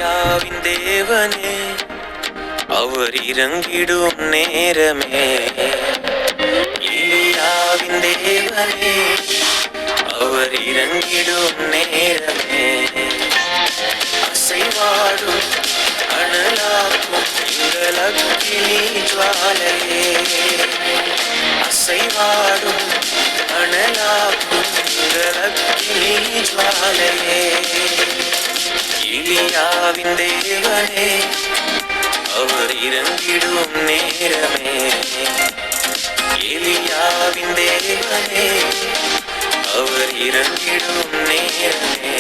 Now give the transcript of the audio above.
எலியாவின் தேவனே, அவர் இறங்கிடும் நேரமே. எலியாவின் தேவனே, அவர் இறங்கிடும் நேரமே. அசைவாடும் அனலாக்கும் எங்கள் அக்கினி ஜுவாலையே, அசைவாடும் அனலாக்கும் எங்கள் அக்கினி ஜுவாலையே. எலியாவின் தேவனே, அவர் இறங்கிடும் நேரமே. எலியாவின் தேவனே, அவர் இறங்கிடும் நேரமே.